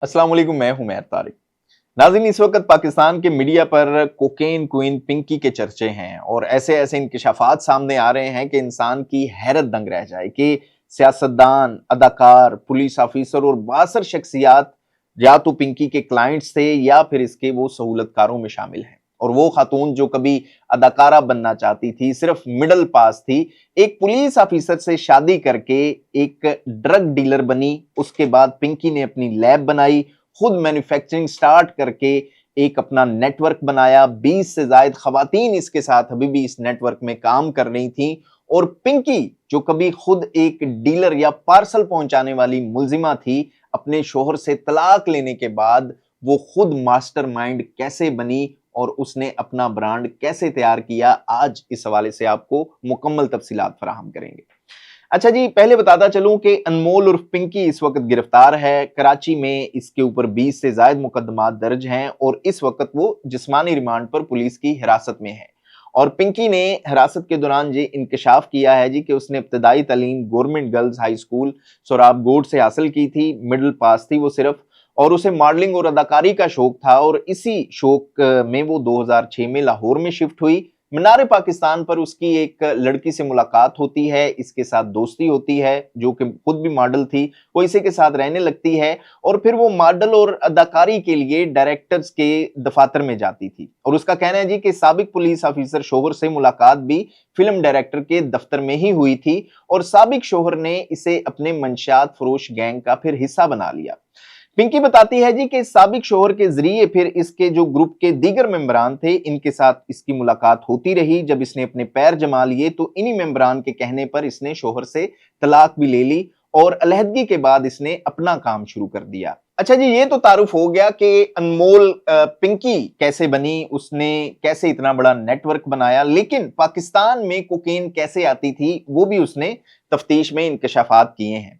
अस्सलाम वालेकुम, मैं हूं मैर तारिक। नाज़रीन, इस वक्त पाकिस्तान के मीडिया पर कोकेन क्वीन पिंकी के चर्चे हैं और ऐसे ऐसे इंकशाफात सामने आ रहे हैं कि इंसान की हैरत दंग रह जाए कि सियासतदान, अदाकार, पुलिस ऑफिसर और बासर शख्सियात या तो पिंकी के क्लाइंट्स थे या फिर इसके वो सहूलतकारों में शामिल हैं। और वो खातून जो कभी अदाकारा बनना चाहती थी, सिर्फ मिडल पास थी, एक पुलिस ऑफिसर से शादी करके एक ड्रग डीलर बनी। उसके बाद पिंकी ने अपनी लैब बनाई, खुद मैन्युफैक्चरिंग स्टार्ट करके एक अपना नेटवर्क बनाया। 20 से ज्यादा खवातीन इसके साथ अभी भी इस नेटवर्क में काम कर रही थी। और पिंकी जो कभी खुद एक डीलर या पार्सल पहुंचाने वाली मुलजिमा थी, अपने शोहर से तलाक लेने के बाद वो खुद मास्टरमाइंड कैसे बनी और उसने अपना ब्रांड कैसे तैयार किया, आज इस हवाले से आपको मुकम्मल तफसीलात फराहम करेंगे। अच्छा जी, पहले बताता चलूं कि अनमोल उर्फ पिंकी इस वक्त गिरफ्तार है। कराची में इसके ऊपर 20 से ज्यादा मुकदमात दर्ज हैं और इस वक्त वो जिस्मानी रिमांड पर पुलिस की हिरासत में है। और पिंकी ने हिरासत के दौरान ये इंकशाफ किया है जी कि उसने इब्तदाई तालीम गवर्नमेंट गर्ल्स हाई स्कूल सोराबगोड से हासिल की थी। मिडिल पास थी वो सिर्फ, और उसे मॉडलिंग और अदाकारी का शौक था और इसी शौक में वो 2006 में लाहौर में शिफ्ट हुई। मीनार पाकिस्तान पर उसकी एक लड़की से मुलाकात होती है, इसके साथ दोस्ती होती है जो कि खुद भी मॉडल थी। वो इसी के साथ रहने लगती है और फिर वो मॉडल और अदाकारी के लिए डायरेक्टर्स के दफातर में जाती थी। और उसका कहना है जी कि साबिक पुलिस ऑफिसर शोहर से मुलाकात भी फिल्म डायरेक्टर के दफ्तर में ही हुई थी और साबिक शोहर ने इसे अपने मंशियात फरोश गैंग का फिर हिस्सा बना लिया। पिंकी बताती है जी कि साबिक शोहर के जरिए फिर इसके जो ग्रुप के दीगर मेंबरान थे, इनके साथ इसकी मुलाकात होती रही। जब इसने अपने पैर जमा लिए तो इन्हीं मेंबरान के कहने पर इसने शोहर से तलाक भी ले ली और अलहदगी के बाद इसने अपना काम शुरू कर दिया। अच्छा जी, ये तो तारुफ हो गया कि अनमोल पिंकी कैसे बनी, उसने कैसे इतना बड़ा नेटवर्क बनाया, लेकिन पाकिस्तान में कोकेन कैसे आती थी वो भी उसने तफ्तीश में इंकशाफात किए हैं।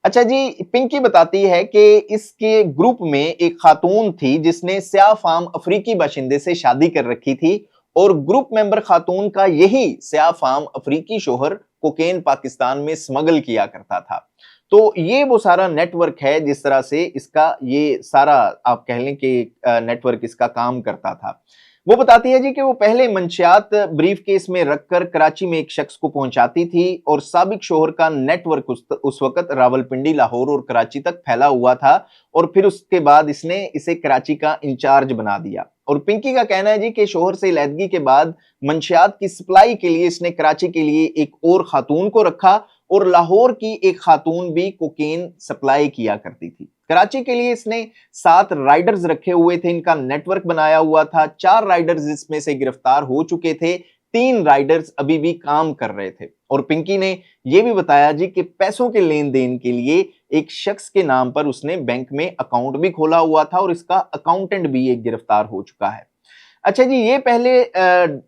अच्छा जी, पिंकी बताती है कि इसके ग्रुप में एक खातून थी जिसने स्याह फाम अफ्रीकी बाशिंदे से शादी कर रखी थी और ग्रुप मेंबर खातून का यही स्याह फाम अफ्रीकी शोहर कोकेन पाकिस्तान में स्मगल किया करता था। तो ये वो सारा नेटवर्क है जिस तरह से इसका ये सारा आप कह लें कि नेटवर्क इसका काम करता था। वो बताती है जी कि वो पहले मंशियात ब्रीफ केस में रखकर कराची में एक शख्स को पहुंचाती थी और साबिक शोहर का नेटवर्क उस वक्त रावलपिंडी, लाहौर और कराची तक फैला हुआ था और फिर उसके बाद इसने इसे कराची का इंचार्ज बना दिया। और पिंकी का कहना है जी कि शोहर से अलहदगी के बाद मंशियात की सप्लाई के लिए इसने कराची के लिए एक और खातून को रखा और लाहौर की एक खातून भी कोकेन सप्लाई किया करती थी। कराची के लिए इसने 7 राइडर्स रखे हुए थे, इनका नेटवर्क बनाया हुआ था। 4 राइडर्स इसमें से गिरफ्तार हो चुके थे, 3 राइडर्स अभी भी काम कर रहे थे। और पिंकी ने यह भी बताया जी कि पैसों के लेन देन के लिए एक शख्स के नाम पर उसने बैंक में अकाउंट भी खोला हुआ था और इसका अकाउंटेंट भी एक गिरफ्तार हो चुका है। अच्छा जी, ये पहले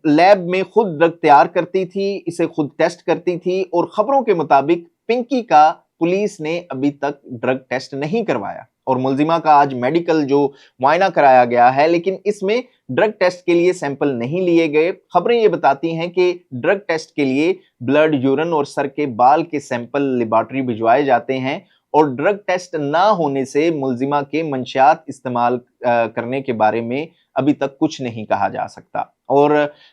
लैब में खुद ड्रग तैयार करती थी, इसे खुद टेस्ट करती थी और खबरों के मुताबिक पिंकी का पुलिस ने अभी तक ड्रग टेस्ट नहीं करवाया और मुलजिमा का आज मेडिकल जो मुआयना कराया गया है, लेकिन इसमें ड्रग टेस्ट के लिए सैंपल नहीं लिए गए। खबरें ये बताती हैं कि ड्रग टेस्ट के लिए ब्लड, यूरिन और सर के बाल के सैंपल लेबोरेटरी भिजवाए जाते हैं और ड्रग टेस्ट ना होने से मुलजिमा के मंशियात इस्तेमाल करने के बारे में अभी तक कुछ नहीं कहा जा सकता। और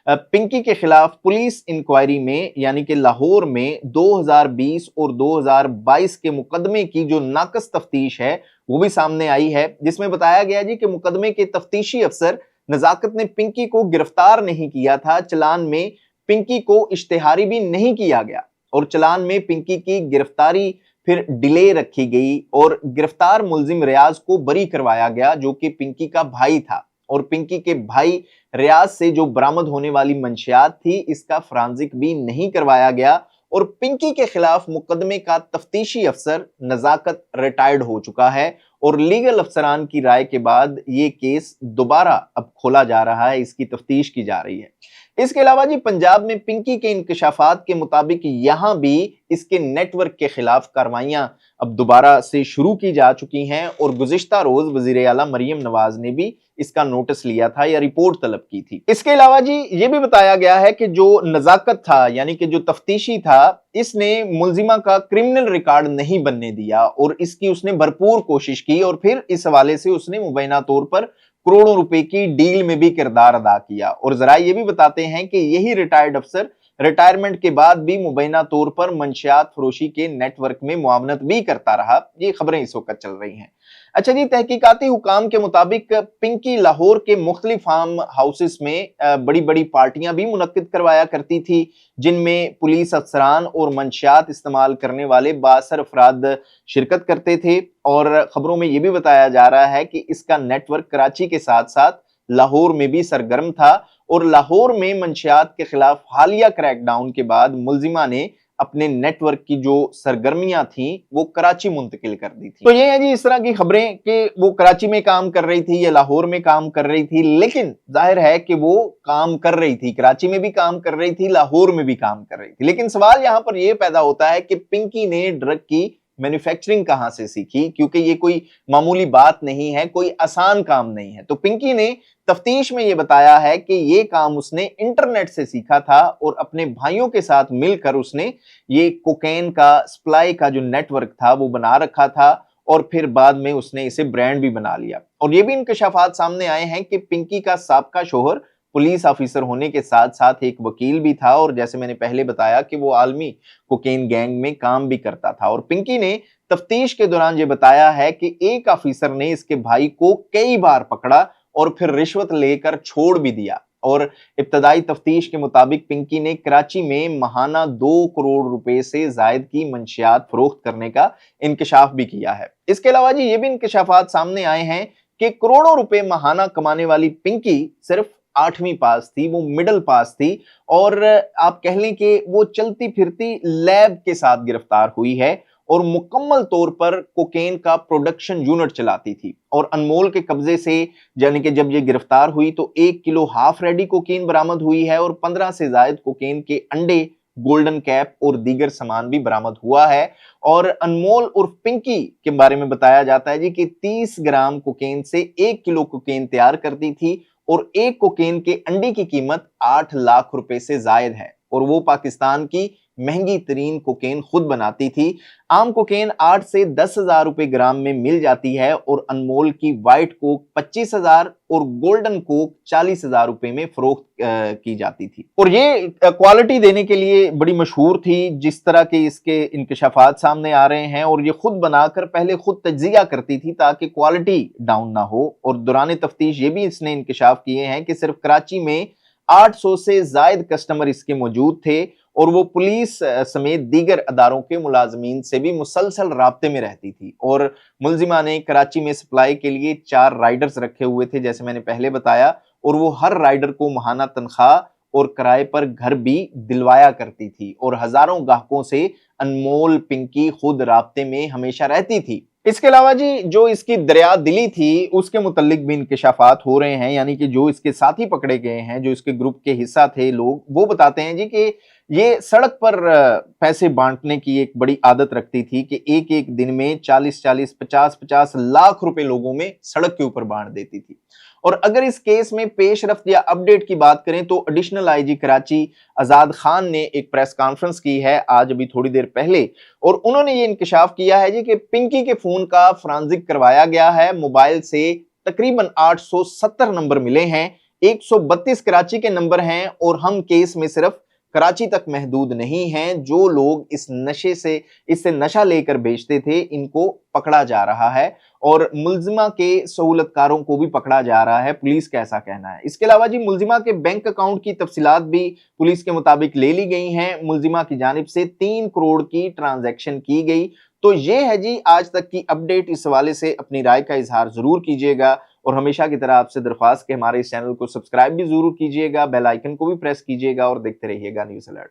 पिंकी के खिलाफ पुलिस इंक्वायरी में यानी कि लाहौर में 2020 और 2022 के मुकदमे की जो नाकस तफ्तीश है वो भी सामने आई है, जिसमें बताया गया जी कि मुकदमे के तफ्तीशी अफसर नजाकत ने पिंकी को गिरफ्तार नहीं किया था। चलान में पिंकी को इश्तेहारी भी नहीं किया गया और चलान में पिंकी की गिरफ्तारी फिर डिले रखी गई और गिरफ्तार मुलजिम रियाज को बरी करवाया गया जो कि पिंकी का भाई था। और पिंकी के भाई रियाज से जो बरामद होने वाली मंशियात थी इसका फॉरेंसिक भी नहीं करवाया गया और पिंकी के खिलाफ मुकदमे का तफ्तीशी अफसर नजाकत रिटायर्ड हो चुका है और लीगल अफसरान की राय के बाद ये केस दोबारा अब खोला जा रहा है, इसकी तफ्तीश की जा रही है। इसके अलावा जी पंजाब में पिंकी के इंकशाफात के मुताबिक यहां भी इसके नेटवर्क के खिलाफ कार्रवाइयां अब दोबारा से शुरू की जा चुकी हैं और गुज़िश्ता रोज वज़ीर आला मरियम नवाज ने भी इसका नोटिस लिया था या रिपोर्ट तलब की थी। इसके अलावा जी ये भी बताया गया है कि जो नजाकत था यानी कि जो तफ्तीशी था, इसने मुलजिमा का क्रिमिनल रिकॉर्ड नहीं बनने दिया और इसकी उसने भरपूर कोशिश की और फिर इस हवाले से उसने मुबैना तौर पर करोड़ों रुपए की डील में भी किरदार अदा किया। और जरा ये भी बताते हैं कि यही रिटायर्ड अफसर रिटायरमेंट के बाद भी मुबैना तौर पर मंशियात फरोशी के नेटवर्क में मुआवनत भी करता रहा। ये खबरें इस वक्त चल रही हैं। अच्छा जी, तहकीकाती हुकाम के मुताबिक पिंकी लाहौर के मुख्तलिफ फार्म हाउसेस में बड़ी बड़ी पार्टियां भी मुनक्किद करवाया करती थी, जिनमें पुलिस अफसरान और मंशियात इस्तेमाल करने वाले बासर अफराद शिरकत करते थे। और खबरों में यह भी बताया जा रहा है कि इसका नेटवर्क कराची के साथ साथ लाहौर में भी सरगर्म था और लाहौर में मंशियात के खिलाफ हालिया क्रैकडाउन के बाद मुलजिमा ने अपने नेटवर्क की जो सरगर्मियां थी वो कराची मुंतकिल कर दी थी। तो ये है जी इस तरह की खबरें कि वो कराची में काम कर रही थी या लाहौर में काम कर रही थी, लेकिन जाहिर है कि वो काम कर रही थी, कराची में भी काम कर रही थी, लाहौर में भी काम कर रही थी। लेकिन सवाल यहां पर यह पैदा होता है कि पिंकी ने ड्रग की मैन्युफैक्चरिंग कहां से सीखी, क्योंकि ये कोई मामूली बात नहीं है, कोई आसान काम नहीं है। तो पिंकी ने तफ्तीश में ये बताया है कि ये काम उसने इंटरनेट से सीखा था और अपने भाइयों के साथ मिलकर उसने ये कोकेन का सप्लाई का जो नेटवर्क था वो बना रखा था और फिर बाद में उसने इसे ब्रांड भी बना लिया। और ये भी इंकशाफात सामने आए हैं कि पिंकी का साबका शोहर पुलिस ऑफिसर होने के साथ साथ एक वकील भी था और जैसे मैंने पहले बताया कि वो आलमी कोकेन गैंग में काम भी करता था। और पिंकी ने तफ्तीश के दौरान ये बताया है कि एक ऑफिसर ने इसके भाई को कई बार पकड़ा और फिर रिश्वत लेकर छोड़ भी दिया। और इब्तदाई तफ्तीश के मुताबिक पिंकी ने कराची में माहाना 2 करोड़ रुपए से जायद की मंशियात फरोख्त करने का इंकशाफ भी किया है। इसके अलावा जी ये भी इंकशाफात सामने आए हैं कि करोड़ों रुपए माहाना कमाने वाली पिंकी सिर्फ 8वीं पास थी, वो मिडिल पास थी और आप कह लें कि वो चलती फिरती लैब के साथ गिरफ्तार हुई है और मुकम्मल तौर पर कोकेन का प्रोडक्शन यूनिट चलाती थी। और अनमोल के कब्जे से यानी कि जब ये गिरफ्तार हुई तो 1 किलो हाफ रेडी कोकेन बरामद हुई है और 15 से ज्यादा कोकेन के अंडे, गोल्डन कैप और दीगर सामान भी बरामद हुआ है। और अनमोल उर्फ पिंकी के बारे में बताया जाता है जी कि 30 ग्राम कोकेन से 1 किलो कोकेन तैयार करती थी और एक कोकेन के अंडे की कीमत 8 लाख रुपए से जायद है और वो पाकिस्तान की महंगी तरीन कोकेन खुद बनाती थी। आम कोकेन 8 से 10,000 रुपए ग्राम में मिल जाती है और अनमोल की व्हाइट कोक 25,000 और गोल्डन कोक 40,000 रुपए में फरोख्त की जाती थी। और ये क्वालिटी देने के लिए बड़ी मशहूर थी। जिस तरह के इसके इंकशाफात सामने आ रहे हैं और ये खुद बनाकर पहले खुद तज्जिया करती थी ताकि क्वालिटी डाउन ना हो। और दौरान तफ्तीश ये भी इसने इंकशाफ किए हैं कि सिर्फ कराची में 800 से जायद कस्टमर इसके मौजूद थे और वो पुलिस समेत दीगर अदारों के मुलाजमीन से भी मुसलसल राब्ते में रहती थी। और मुलजिमा ने कराची में सप्लाई के लिए 4 राइडर्स रखे हुए थे जैसे मैंने पहले बताया, और वो हर राइडर को माहाना तनख्वाह और किराए पर घर भी दिलवाया करती थी और हजारों ग्राहकों से अनमोल पिंकी खुद राब्ते में हमेशा रहती थी। इसके अलावा जी जो इसकी दरिया दिली थी उसके मुतल्लिक भी इंकशाफात हो रहे हैं, यानी कि जो इसके साथी पकड़े गए हैं, जो इसके ग्रुप के हिस्सा थे लोग, वो बताते हैं जी कि ये सड़क पर पैसे बांटने की एक बड़ी आदत रखती थी कि एक एक दिन में 40-40, 50-50 लाख रुपए लोगों में सड़क के ऊपर बांट देती थी। और अगर इस केस में पेशरफ्त या अपडेट की बात करें तो एडिशनल आईजी कराची आजाद खान ने एक प्रेस कॉन्फ्रेंस की है आज अभी थोड़ी देर पहले और उन्होंने ये इंकशाफ किया है जी कि पिंकी के फोन का फोरेंसिक करवाया गया है। मोबाइल से तकरीबन 870 नंबर मिले हैं, 132 कराची के नंबर हैं और हम केस में सिर्फ कराची तक महदूद नहीं हैं। जो लोग इस नशे से इससे नशा लेकर बेचते थे इनको पकड़ा जा रहा है और मुलजिमा के सहूलतकारों को भी पकड़ा जा रहा है, पुलिस का ऐसा कहना है। इसके अलावा जी मुलजिमा के बैंक अकाउंट की तफसीलात भी पुलिस के मुताबिक ले ली गई हैं। मुलजिमा की जानिब से 3 करोड़ की ट्रांजैक्शन की गई। तो ये है जी आज तक की अपडेट। इस हवाले से अपनी राय का इजहार जरूर कीजिएगा और हमेशा की तरह आपसे दरख्वास्त कि हमारे इस चैनल को सब्सक्राइब भी जरूर कीजिएगा, बेल आइकन को भी प्रेस कीजिएगा और देखते रहिएगा न्यूज़ अलर्ट।